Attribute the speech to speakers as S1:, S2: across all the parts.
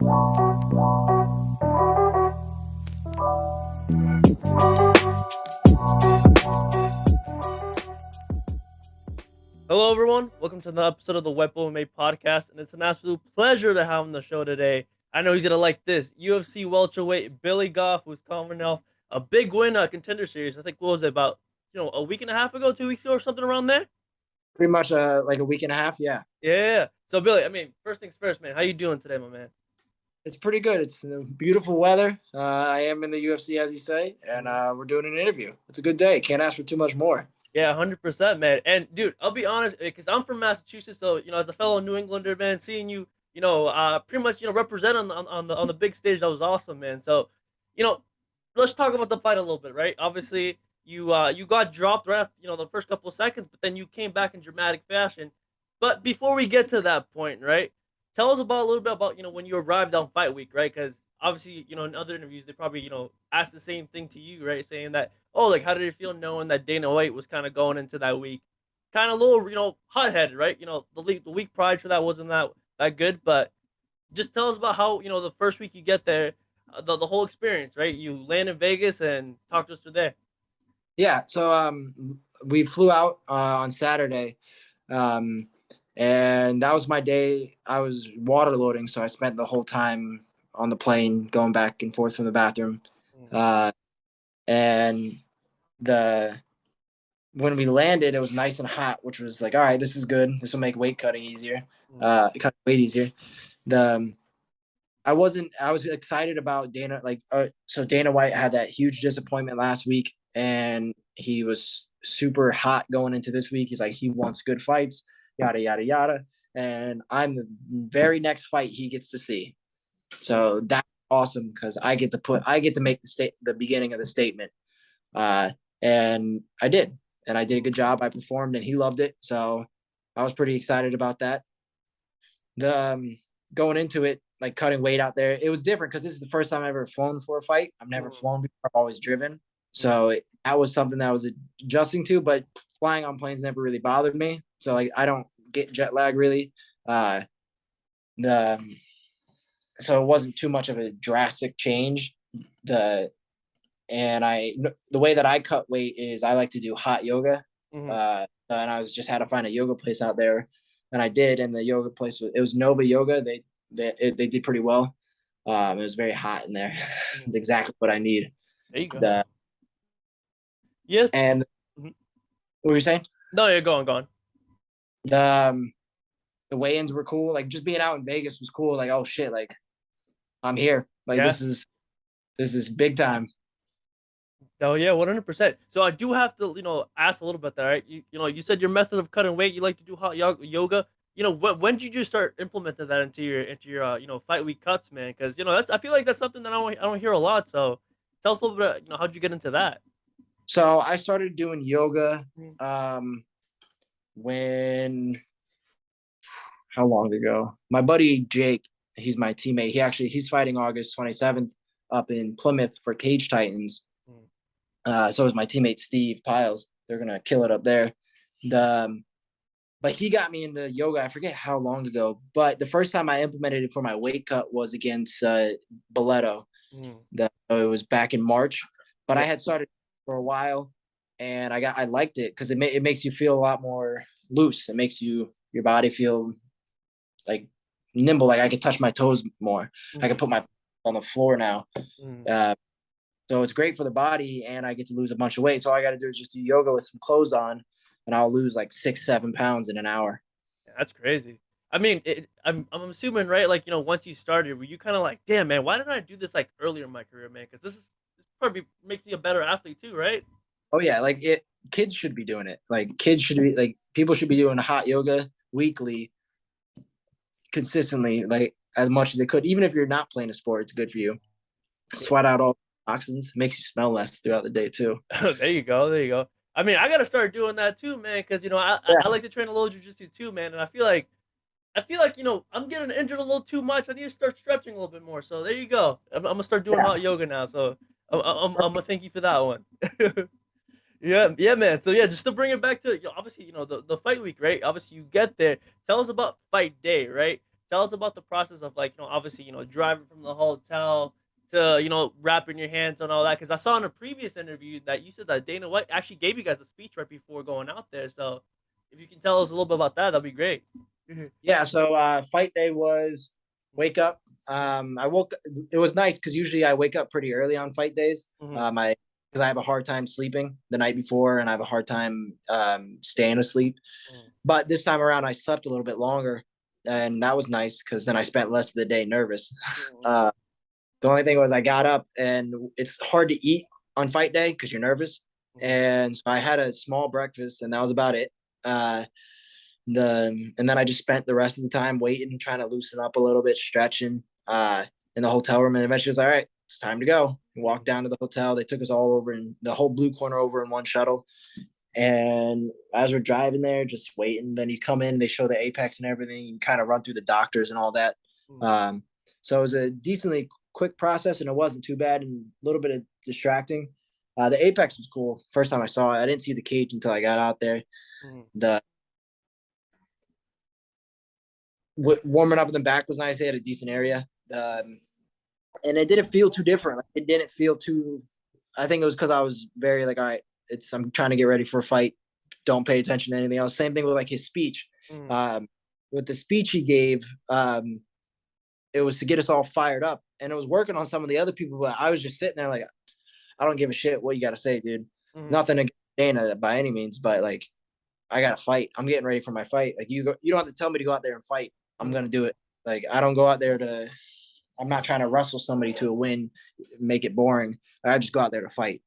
S1: Hello, everyone. Welcome to the episode of the White Belt MMA podcast, and it's an absolute pleasure to have him on the show today. I know he's gonna like this UFC Welterweight Billy Goff, who's coming off a big win Contender series. I think what was it about a week and a half ago, 2 weeks ago, or something around there.
S2: Pretty much like a week and a half. Yeah,
S1: Yeah. So Billy, I mean, first things first, man. How you doing today, my man?
S2: it's pretty good. It's beautiful weather. I am in the UFC, as you say, and we're doing an interview. It's a good day. Can't ask for too much more.
S1: Yeah, 100%, man. And dude, I'll be honest, because I'm from Massachusetts, so as a fellow New Englander, man, seeing you, pretty much, represent on the big stage, that was awesome, man. So, you know, let's talk about the fight a little bit, right? Obviously, you got dropped right after, the first couple of seconds, but then you came back in dramatic fashion. But before we get to that point, right? Tell us about a little bit about when you arrived on fight week, right? Because obviously, in other interviews, they probably asked the same thing to you, right? Saying that, oh, like, how did it feel knowing that Dana White was kind of going into that week, kind of a little, hot headed, right? The week prior to that wasn't that good, but just tell us about how the first week you get there, the whole experience, right? You land in Vegas and talk to us through there.
S2: Yeah. So we flew out on Saturday, and that was my day. I was water loading, so I spent the whole time on the plane going back and forth from the bathroom. And when we landed, it was nice and hot, which was like, all right, this is good. This will make weight cutting easier. Cut weight easier. I was excited about Dana. So Dana White had that huge disappointment last week, and he was super hot going into this week. He's like, he wants good fights, yada, yada, yada. And I'm the very next fight he gets to see. So that's awesome because I get to make the beginning of the statement. And I did. And I did a good job. I performed and he loved it. So I was pretty excited about that. Going into it, like cutting weight out there, it was different because this is the first time I've ever flown for a fight. I've never flown before. I've always driven. So that was something that I was adjusting to, but flying on planes never really bothered me. So like I don't get jet lag really. So it wasn't too much of a drastic change. The way that I cut weight is I like to do hot yoga. And I had to find a yoga place out there, and I did. And the yoga place was Nova Yoga. They did pretty well. It was very hot in there. It's exactly what I need.
S1: There you go. Yes.
S2: And what were you saying?
S1: No, you're going.
S2: The weigh-ins were cool. Like just being out in Vegas was cool. Like, oh shit, like I'm here. Like this is big time.
S1: Oh yeah, 100%. So I do have to, ask a little bit there, right? You said your method of cutting weight, you like to do hot yoga. When did you start implementing that into your fight week cuts, man? Because I feel like that's something that I don't hear a lot. So tell us a little bit, how'd you get into that?
S2: So I started doing yoga how long ago? My buddy Jake, he's my teammate. He's fighting August 27th up in Plymouth for Cage Titans. So is my teammate Steve Piles. They're gonna kill it up there. But he got me into yoga. I forget how long ago, but the first time I implemented it for my weight cut was against Boleto. It was back in March. But I had started for a while, and I liked it because it makes you feel a lot more loose. It makes your body feel like nimble. Like I can touch my toes more. I can put my on the floor now. So it's great for the body, and I get to lose a bunch of weight. So all I got to do is just do yoga with some clothes on, and I'll lose like 6-7 pounds in an hour.
S1: Yeah, that's crazy. I mean, I'm assuming, right? Like, once you started, were you kind of like, damn, man, why didn't I do this like earlier in my career, man? Because this probably makes me a better athlete too, right?
S2: Oh yeah, like kids should be doing it. Like people should be doing hot yoga weekly, consistently, like as much as they could. Even if you're not playing a sport, it's good for you. Sweat out all toxins, makes you smell less throughout the day too.
S1: There you go. I mean, I gotta start doing that too, man, because I like to train a little jiu-jitsu too, man, and I feel like I'm getting injured a little too much. I need to start stretching a little bit more. So there you go. I'm gonna start doing hot yoga now. So I'm gonna thank you for that one. Yeah, man. So yeah, just to bring it back to obviously the fight week, right? Obviously you get there. Tell us about fight day, right? tell us about the process of like, obviously, driving from the hotel to, wrapping your hands on all that. Because I saw in a previous interview that you said that Dana White actually gave you guys a speech right before going out there. So if you can tell us a little bit about that, that'd be great.
S2: Yeah, so fight day was wake up. I woke. It was nice because usually I wake up pretty early on fight days. I because I have a hard time sleeping the night before, and I have a hard time staying asleep. But this time around, I slept a little bit longer, and that was nice because then I spent less of the day nervous. The only thing was I got up, and it's hard to eat on fight day because you're nervous, and so I had a small breakfast, and that was about it. And then I just spent the rest of the time waiting, trying to loosen up a little bit, stretching in the hotel room. And eventually it was all right, it's time to go. We walked down to the hotel. They took us all over in the whole blue corner over in one shuttle. And as we're driving there, just waiting, then you come in, they show the apex and everything. You kind of run through the doctors and all that. So it was a decently quick process, and it wasn't too bad and a little bit of distracting. The apex was cool. First time I saw it, I didn't see the cage until I got out there. The warming up in the back was nice. They had a decent area. And it didn't feel too different. It didn't feel too, I think it was because I was very like, all right, I'm trying to get ready for a fight. Don't pay attention to anything else. Same thing with like his speech. With the speech he gave, it was to get us all fired up. And it was working on some of the other people, but I was just sitting there like, I don't give a shit what you got to say, dude. Nothing against Dana by any means, but like, I got to fight. I'm getting ready for my fight. Like you don't have to tell me to go out there and fight. I'm going to do it. Like, I don't go out there I'm not trying to wrestle somebody to a win, make it boring. I just go out there to fight.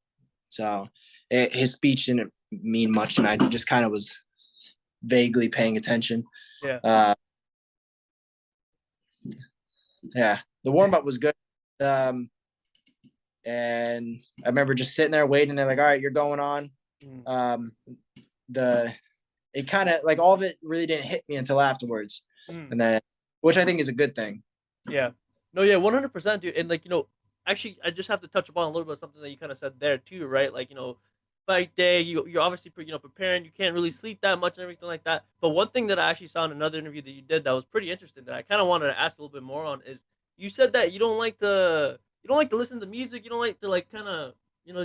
S2: So his speech didn't mean much, and I just kind of was vaguely paying attention.
S1: Yeah.
S2: Yeah. The warm-up was good. And I remember just sitting there waiting. They're like, all right, you're going on. It kind of like all of it really didn't hit me until afterwards. And then, which I think is a good thing.
S1: Yeah. No, yeah, 100%, dude. And like, actually, I just have to touch upon a little bit of something that you kind of said there too, right? Like, fight day, you're obviously, preparing. You can't really sleep that much and everything like that. But one thing that I actually saw in another interview that you did that was pretty interesting that I kind of wanted to ask a little bit more on is you said that you don't like to listen to music. You don't like to like kind of,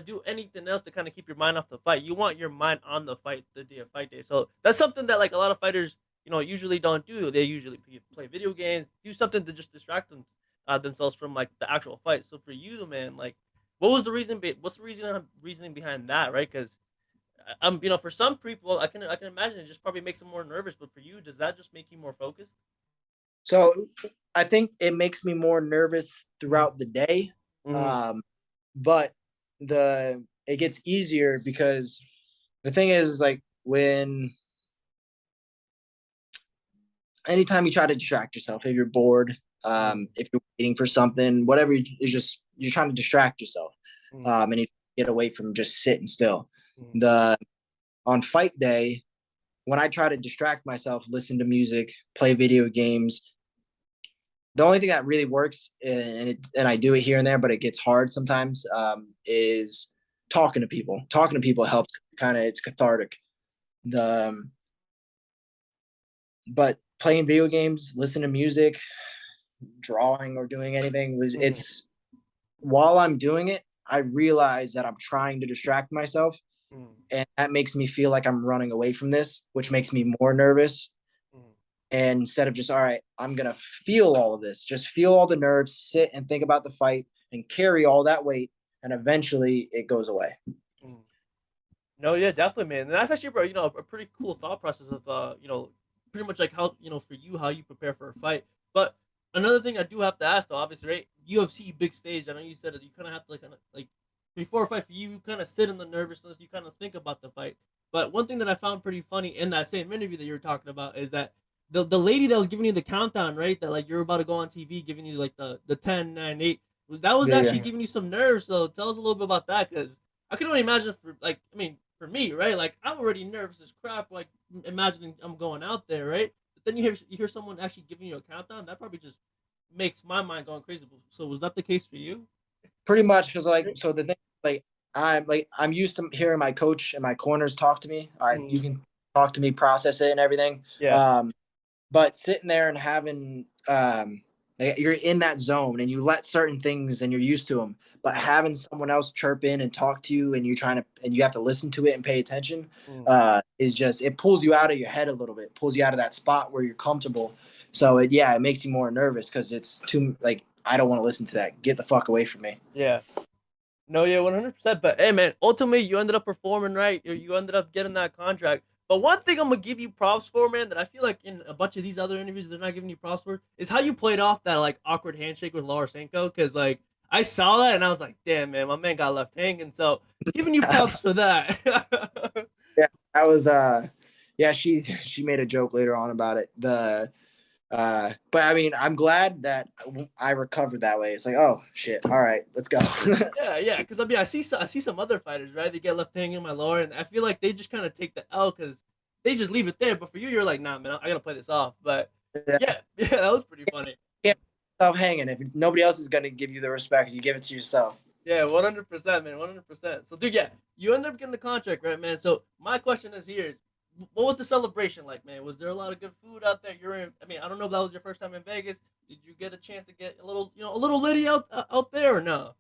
S1: do anything else to kind of keep your mind off the fight. You want your mind on the fight the day of fight day. So that's something that like a lot of fighters, usually don't do. They usually play video games, do something to just distract themselves from like the actual fight. So for you, man, like, what was the reason? What's the reasoning behind that, right? Because for some people, I can imagine it just probably makes them more nervous. But for you, does that just make you more focused?
S2: So I think it makes me more nervous throughout the day. But it gets easier because the thing is like anytime you try to distract yourself, if you're bored, if you're waiting for something, whatever, you're trying to distract yourself, and you get away from just sitting still. On fight day, when I try to distract myself, listen to music, play video games, the only thing that really works, and I do it here and there, but it gets hard sometimes, is talking to people. Talking to people helps. It's cathartic. But playing video games, listening to music, drawing or doing anything it's while I'm doing it, I realize that I'm trying to distract myself, and that makes me feel like I'm running away from this, which makes me more nervous. And instead of just, all right, I'm gonna feel all of this, just feel all the nerves, sit and think about the fight and carry all that weight, and eventually it goes away.
S1: No, yeah, definitely, man. And that's actually, a pretty cool thought process of, pretty much like how, for you, how you prepare for a fight. But another thing I do have to ask, though, obviously, right? UFC big stage. I know you said that you kind of have to, like, before a fight for you, you kind of sit in the nervousness, you kind of think about the fight. But one thing that I found pretty funny in that same interview that you were talking about is that the lady that was giving you the countdown, right? That like you're about to go on TV, giving you like the 10, 9, 8. Was actually giving you some nerves. So tell us a little bit about that, because I can only imagine for me, right? Like I'm already nervous as crap. Like imagining I'm going out there, right? But then you hear someone actually giving you a countdown. That probably just makes my mind going crazy. So was that the case for you?
S2: Pretty much, because so the thing, I'm used to hearing my coach and my corners talk to me. All right, you can talk to me, process it and everything.
S1: Yeah.
S2: but sitting there and having you're in that zone and you let certain things and you're used to them, but having someone else chirp in and talk to you and you're trying to and you have to listen to it and pay attention is just it pulls you out of your head a little bit, pulls you out of that spot where you're comfortable. So it makes you more nervous because it's too like I don't want to listen to that. Get the fuck away from me.
S1: Yeah. No, yeah, 100%. But hey, man, ultimately, you ended up performing right. You ended up getting that contract. But one thing I'm gonna give you props for, man, that I feel like in a bunch of these other interviews they're not giving you props for, is how you played off that like awkward handshake with Larasenko. Because like I saw that and I was like, damn, man, my man got left hanging. So giving you props for that.
S2: Yeah, that was yeah, she made a joke later on about it. But I mean, I'm glad that I recovered that way. It's like, oh shit, all right, let's go.
S1: Yeah, yeah. Because I mean, I see some other fighters, right? They get left hanging in my lower, and I feel like they just kind of take the L because they just leave it there. But for you, you're like, nah, man, I gotta play this off. But
S2: Yeah,
S1: yeah, yeah, that was pretty funny.
S2: can't stop hanging. If nobody else is gonna give you the respect, you give it to yourself.
S1: Yeah, 100%, man, 100%. So, dude, yeah, you ended up getting the contract, right, man? So, my question is here: what was the celebration like, man? Was there a lot of good food out there? You're in. I mean, I don't know if that was your first time in Vegas. Did you get a chance to get a little, a little litty out there or no?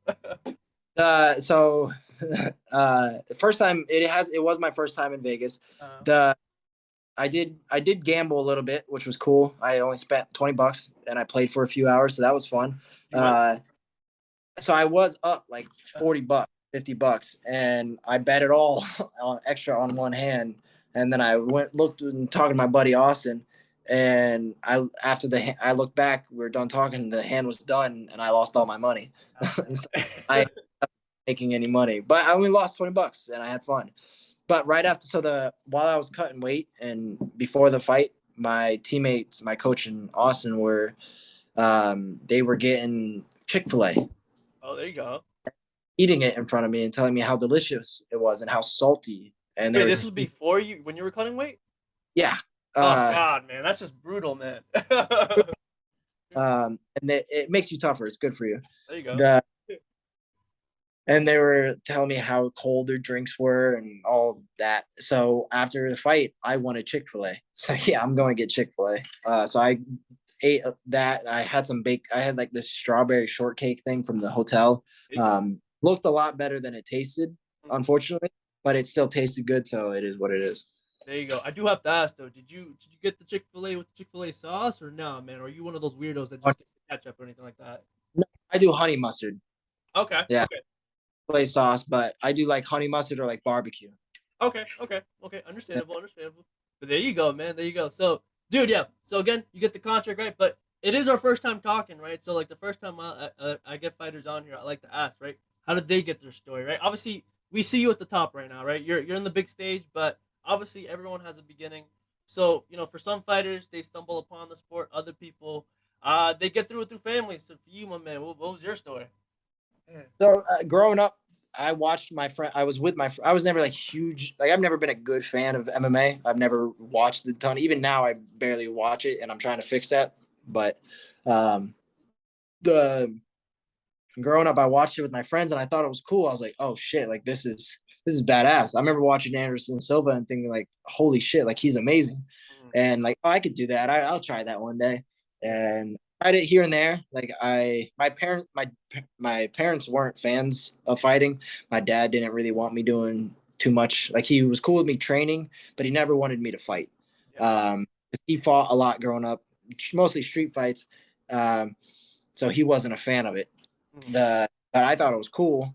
S2: So the first time it was my first time in Vegas.
S1: uh,
S2: The I did gamble a little bit, which was cool. I only spent $20 and I played for a few hours, so that was fun.
S1: you win?
S2: So I was up like $40, $50, and I bet it all on extra on one hand. And then I went looked and talking to my buddy Austin, and I looked back. We were done talking. The hand was done, and I lost all my money. And so I making any money, but I only lost $20 and I had fun. But right after, while I was cutting weight and before the fight, my teammates, my coach and Austin they were getting Chick-fil-A,
S1: Oh, there you go.
S2: eating it in front of me and telling me how delicious it was and how salty. And they
S1: Wait,
S2: were
S1: this was
S2: just,
S1: before you when you were cutting weight?
S2: yeah.
S1: Oh
S2: Uh,
S1: God, man, that's just brutal, man.
S2: and it makes you tougher. It's good for you.
S1: There you go.
S2: The and they were telling me how cold their drinks were and all that. So after the fight, I wanted Chick-fil-A. So yeah, I'm going to get Chick-fil-A. So I ate that. I had some bake. I had like this strawberry shortcake thing from the hotel.
S1: There you go.
S2: Looked a lot better than it tasted, unfortunately, but it still tasted good. So it is what it is.
S1: There you go. I do have to ask though, did you get the Chick Fil A with Chick Fil A sauce or no, man? Or are you one of those weirdos that just gets the ketchup or anything like that?
S2: No, I do honey mustard.
S1: Okay,
S2: Yeah,
S1: okay,
S2: play sauce, but I do like honey mustard or like barbecue.
S1: okay. Understandable, understandable. But there you go, man. There you go. So, dude, yeah. So again, you get the contract, right? But it is our first time talking, right? So like the first time I get fighters on here, I like to ask, right? How did they get their story, right? Obviously, we see you at the top right now, right? You're in the big stage, but obviously everyone has a beginning. So for some fighters, they stumble upon the sport. Other people, they get through it through family. So for you, my man, what was your story? Yeah.
S2: So growing up, I watched my friend. I was with my. I was never like huge. Like I've never been a good fan of MMA. I've never watched a ton. Even now, I barely watch it, and I'm trying to fix that. But um, the growing up, I watched it with my friends, and I thought it was cool. I was like, oh shit, like this is badass. I remember watching Anderson Silva and thinking like, holy shit, like he's amazing,
S1: Mhm.
S2: and like oh, I could do that. I'll try that one day,
S1: Yeah.
S2: and tried it here and there. Like my parents weren't fans of fighting. My dad didn't really want me doing too much. Like he was cool with me training, but he never wanted me to fight.
S1: Yeah.
S2: He fought a lot growing up, mostly street fights. Um, so he wasn't a fan of it.
S1: Mhm.
S2: But I thought it was cool.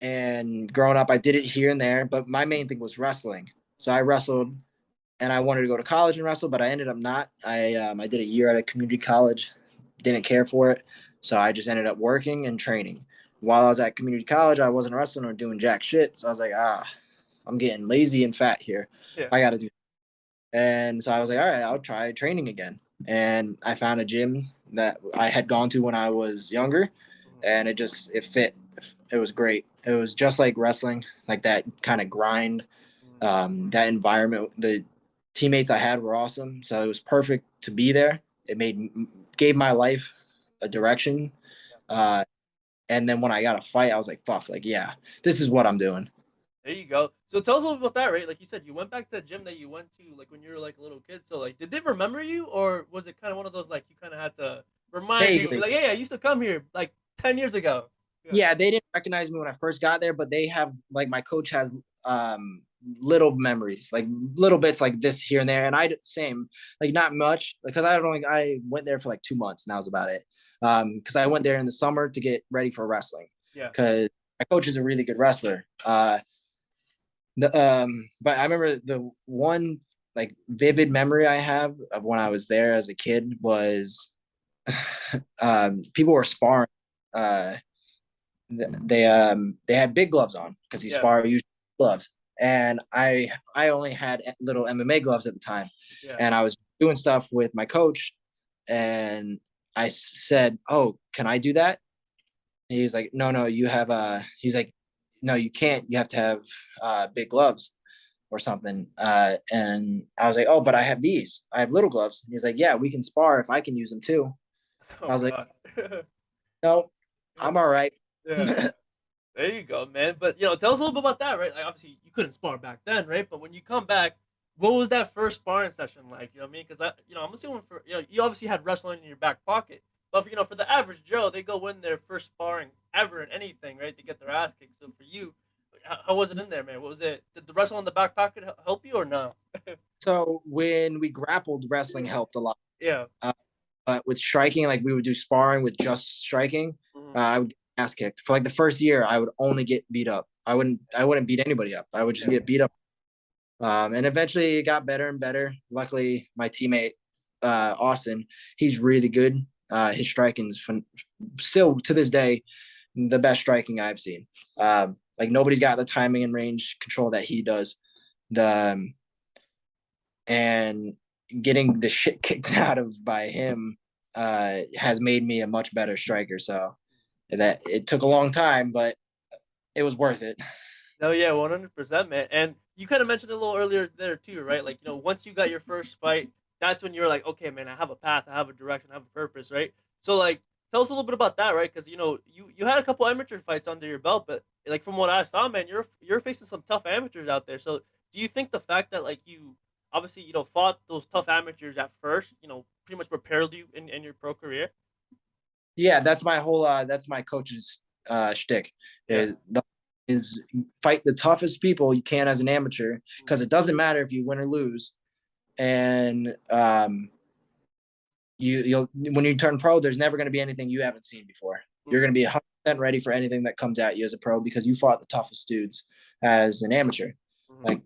S2: And growing up, I did it here and there. But my main thing was wrestling. So I wrestled, and I wanted to go to college and wrestle, but I ended up not. I did a year at a community college, didn't care for it, so I just ended up working and training. While I was at community college, I wasn't wrestling or doing jack shit. So I was like, I'm getting lazy and fat here.
S1: Yeah.
S2: I got to do. And so I was like, all right, I'll try training again. And I found a gym that I had gone to when I was younger,
S1: Mhm.
S2: and it fit. It was great. It was just like wrestling, like that kind of grind,
S1: Mhm.
S2: that environment. The teammates I had were awesome, so it was perfect to be there. It gave my life a direction.
S1: Yeah.
S2: And then when I got a fight, I was like, "Fuck! Like, yeah, this is what I'm doing."
S1: There you go. So tell us a little about that, right? Like you said, you went back to the gym that you went to like when you were like a little kid. So like, did they remember you, or was it kind of one of those like you kind of had to remind people, be
S2: Vaguely.
S1: like, hey, I used to come here like 10 years ago. Yeah.
S2: Yeah, they didn't recognize me when I first got there, but they have like my coach has little memories, like little bits like this here and there. And I did the same, like not much, because I went there for like 2 months and that was about it. Because I went there in the summer to get ready for wrestling.
S1: Yeah.
S2: Because my coach is a really good wrestler. But I remember the one like vivid memory I have of when I was there as a kid was people were sparring. They had big gloves on because you
S1: Yeah.
S2: spar usually gloves, and I only had little MMA gloves at the time,
S1: Yeah.
S2: and I was doing stuff with my coach, and I said, "Oh, can I do that?" And he's like, "No, you have he's like, "No, you can't. You have to have big gloves or something." And I was like, "Oh, but I have these. I have little gloves." And he's like, "Yeah, we can spar if I can use them too." I
S1: Oh
S2: was like,
S1: God.
S2: "No, I'm all right."
S1: Yeah. There you go, man. But tell us a little bit about that, right? Like obviously you couldn't spar back then, right? But when you come back, what was that first sparring session like? You know what I mean? Because I'm assuming for you obviously had wrestling in your back pocket, but for the average Joe, they go in their first sparring ever in anything, right? To get their ass kicked. So for you, how was it in there, man? What was it? Did the wrestling in the back pocket help you or no?
S2: So when we grappled, wrestling helped a lot.
S1: Yeah.
S2: Uh, but with striking, like we would do sparring with just striking,
S1: Hmm.
S2: I would get ass kicked for like the first year. I would only get beat up. I wouldn't beat anybody up. I would just
S1: Yeah.
S2: get beat up. And eventually it got better and better. Luckily, my teammate Austin, he's really good. His striking's still to this day the best striking I've seen. Like nobody's got the timing and range control that he does. The and getting the shit kicked out of by him has made me a much better striker. So that it took a long time, but it was worth it.
S1: No, yeah, 100%, man. And you kind of mentioned it a little earlier there too, right? Like, once you got your first fight, that's when you're like, okay, man, I have a path, I have a direction, I have a purpose, right? So, like, tell us a little bit about that, right? Because you had a couple amateur fights under your belt, but like from what I saw, man, you're facing some tough amateurs out there. So, do you think the fact that like you obviously fought those tough amateurs at first, pretty much prepared you in your pro career?
S2: Yeah, that's my whole. That's my coach's shtick.
S1: Yeah.
S2: Is fight the toughest people you can as an amateur because it doesn't matter if you win or lose, and you'll when you turn pro, there's never going to be anything you haven't seen before. You're
S1: Mm-hmm.
S2: going to be 100% ready for anything that comes at you as a pro because you fought the toughest dudes as an amateur.
S1: Mm-hmm.
S2: Like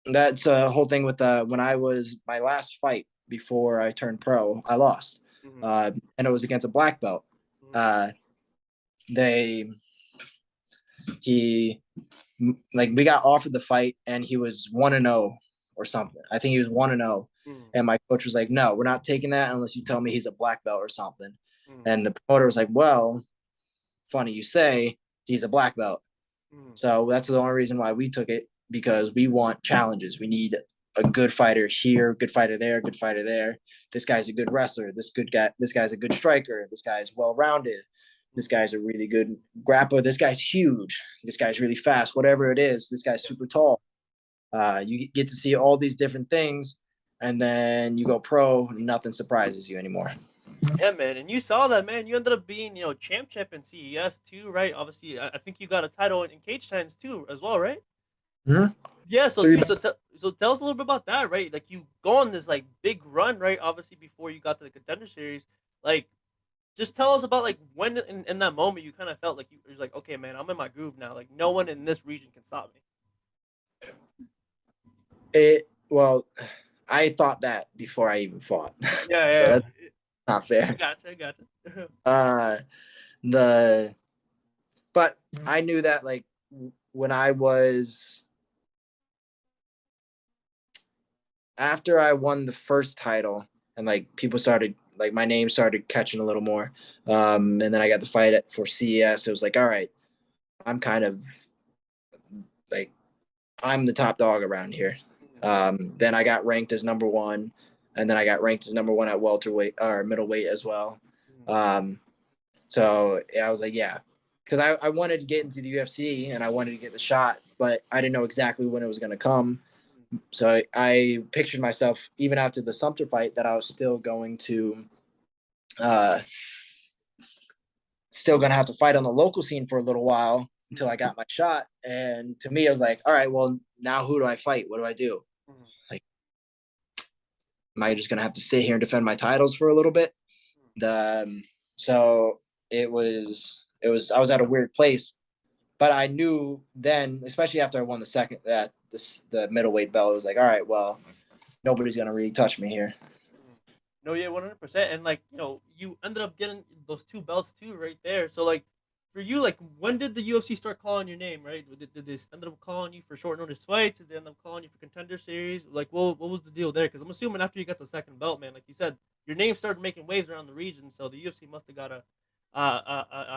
S2: that's a whole thing with when I was my last fight before I turned pro, I lost,
S1: Mm-hmm.
S2: and it was against a black belt. Uh, they he like we got offered the fight and he was 1-0 or something. I think he was 1-0.
S1: Mm-hmm.
S2: And my coach was like, "No, we're not taking that unless you tell me he's a black belt or something."
S1: Mm-hmm.
S2: And the promoter was like, "Well, funny you say, he's a black belt."
S1: Mm-hmm.
S2: So that's the only reason why we took it, because we want challenges. We need a good fighter here, good fighter there, good fighter there. This guy's a good wrestler. This guy's a good striker. This guy's well rounded. This guy's a really good grappler. This guy's huge. This guy's really fast. Whatever it is, this guy's super tall. You get to see all these different things, and then you go pro. Nothing surprises you anymore.
S1: Yeah, man, and you saw that, man. You ended up being, champ in CES too, right? Obviously, I think you got a title in cage times too, as well, right?
S2: Mm-hmm.
S1: Yeah. So,
S2: Three.
S1: dude, so tell us a little bit about that, right? Like you go on this like big run, right? Obviously, before you got to the Contender series, like just tell us about like when in that moment you kind of felt like you was like, okay, man, I'm in my groove now. Like no one in this region can stop me.
S2: Well, I thought that before I even fought,
S1: Yeah,
S2: so
S1: yeah.
S2: that's not fair.
S1: Gotcha.
S2: Uh, the but I knew that like when I was after I won the first title and like people started like my name started catching a little more. And then I got the fight for CES. It was like, all right, I'm kind of like I'm the top dog around here. Then I got ranked as number one, and then I got ranked as number one at welterweight or middleweight as well. Um, so I was like, yeah. because I wanted to get into the UFC and I wanted to get the shot, but I didn't know exactly when it was going to come. So I pictured myself, even after the Sumter fight, that I was still going to have to fight on the local scene for a little while until I got my shot. And to me, I was like, all right, well, now who do I fight? What do I do? Like, am I just going to have to sit here and defend my titles for a little bit? So I was at a weird place, but I knew then, especially after I won the middleweight belt, it was like, all right, well, nobody's going to really touch me here.
S1: No, yeah, 100%. And like, you ended up getting those two belts too, right there. So like, for you, like, when did the UFC start calling your name, right? Did they end up calling you for short notice fights? Did they end up calling you for Contender Series? Like, what was the deal there? Because I'm assuming after you got the second belt, man, like you said, your name started making waves around the region. So the UFC must have got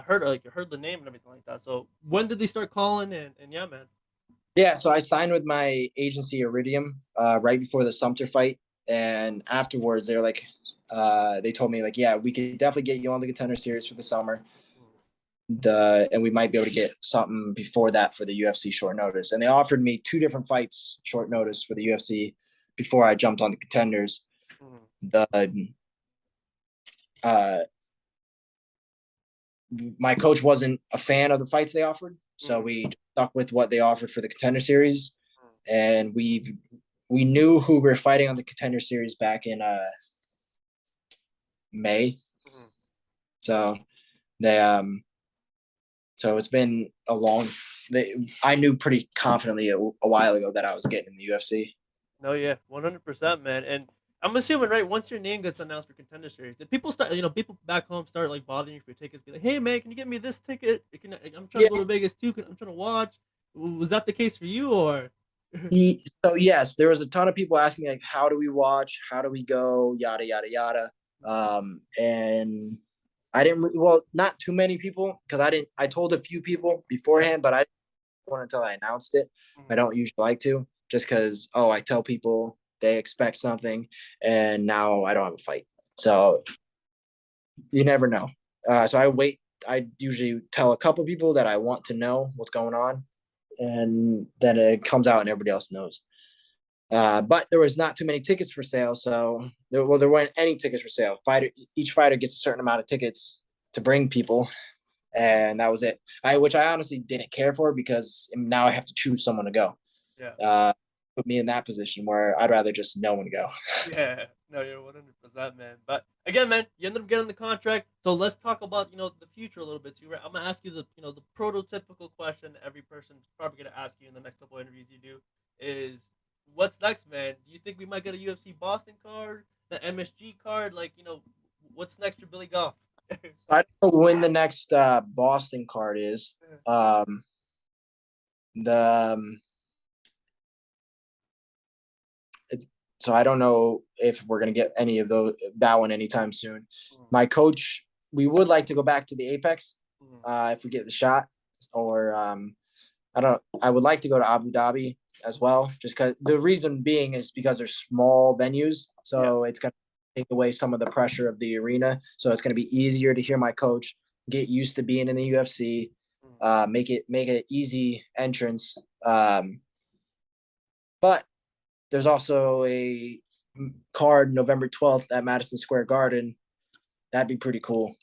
S1: heard the name and everything like that. So when did they start calling? And yeah, man.
S2: Yeah, so I signed with my agency Iridium right before the Sumter fight, and afterwards they were like, they told me like, yeah, we could definitely get you on the Contender Series for the summer. And we might be able to get something before that for the UFC short notice. And they offered me 2 different fights short notice for the UFC before I jumped on the Contenders. My coach wasn't a fan of the fights they offered, so we stuck with what they offered for the Contender Series, and we knew who we were fighting on the Contender Series back in May. So so it's been a long. I knew pretty confidently a while ago that I was getting in the UFC.
S1: No, yeah, 100%, man. And I'm assuming, right, once your name gets announced for Contender Series, did people start, people back home start like bothering you for tickets? Be like, hey, man, can you get me this ticket? I'm trying to go to Vegas too. I'm trying to watch. Was that the case for you, or?
S2: So yes, there was a ton of people asking me like, how do we watch? How do we go? Yada yada yada. And I didn't. Well, not too many people because I didn't. I told a few people beforehand, but I didn't want until I announced it. I don't usually like to, just because I tell people they expect something, and now I don't have a fight. So you never know. So I wait. I usually tell a couple people that I want to know what's going on, and then it comes out and everybody else knows. But there was not too many tickets for sale, so there weren't any tickets for sale. Each fighter gets a certain amount of tickets to bring people, and that was it. Which I honestly didn't care for because now I have to choose someone to go.
S1: Yeah.
S2: Put me in that position where I'd rather just no one go.
S1: Yeah, no, you're 100%, man. But again, man, you ended up getting the contract. So let's talk about the future a little bit too, right? I'm gonna ask you the prototypical question every person's probably gonna ask you in the next couple of interviews you do is what's next, man? Do you think we might get a UFC Boston card, the MSG card? Like, what's next for Billy Goff?
S2: I don't know when the next Boston card is. So I don't know if we're going to get any of that one anytime soon. My coach, we would like to go back to the Apex if we get the shot, or I would like to go to Abu Dhabi as well, just because the reason being is because they're small venues, so it's going to take away some of the pressure of the arena. So it's going to be easier to hear my coach, get used to being in the UFC, make it easy entrance. But there's also a card November 12th at Madison Square Garden. That'd be pretty cool.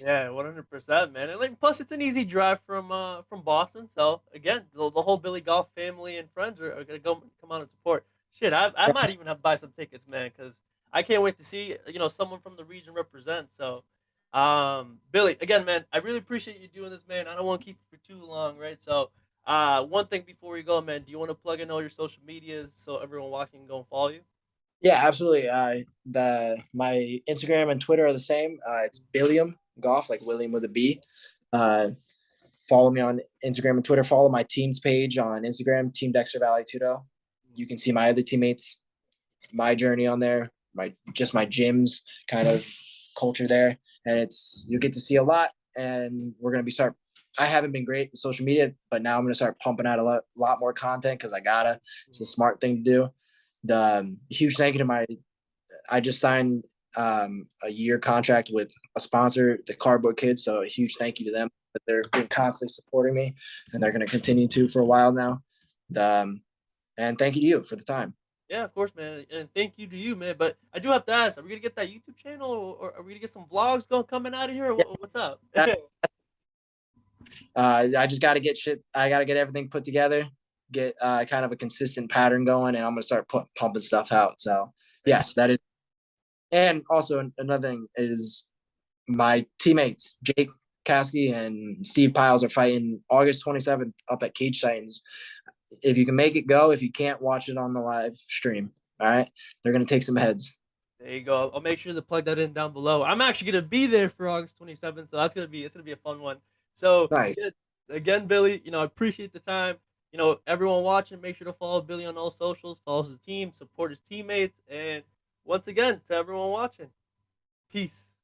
S1: Yeah, 100%, man. And like, plus it's an easy drive from Boston. So again, the whole Billy Goff family and friends are gonna come out and support. Shit, I might even have to buy some tickets, man, because I can't wait to see someone from the region represent. So, Billy, again, man, I really appreciate you doing this, man. I don't want to keep you for too long, right? So, one thing before we go, man, do you want to plug in all your social medias so everyone watching can go and follow you?
S2: Yeah, absolutely. My Instagram and Twitter are the same. It's Billiam Goff, like William with a B. Follow me on Instagram and Twitter. Follow my team's page on Instagram, Team Dexter Valley Tudo. You can see my other teammates, my journey on there, my gyms kind of culture there, and you get to see a lot. And we're gonna start. I haven't been great with social media, but now I'm gonna start pumping out a lot more content because I gotta. It's a smart thing to do. The huge thank you to I just signed a year contract with a sponsor, the Cardboard Kids. So a huge thank you to them. but they're been constantly supporting me, and they're going to continue to for a while now. And thank you to you for the time.
S1: Yeah, of course, man, and thank you to you, man. But I do have to ask: are we gonna get that YouTube channel, or are we gonna get some vlogs going coming out of here? What's up?
S2: I just got to get shit. I got to get everything put together, get kind of a consistent pattern going, and I'm gonna start pumping stuff out. So yes, that is. And also another thing is my teammates Jake Kasky and Steve Piles are fighting August 27th up at Cage Titans. If you can make it, go. If you can't, watch it on the live stream. All right, they're gonna take some heads.
S1: There you go. I'll make sure to plug that in down below. I'm actually gonna be there for August 27th, so it's gonna be a fun one. So
S2: Nice.
S1: yeah, again, Billy, I appreciate the time. Everyone watching, make sure to follow Billy on all socials, follow his team, support his teammates, and once again, to everyone watching, peace.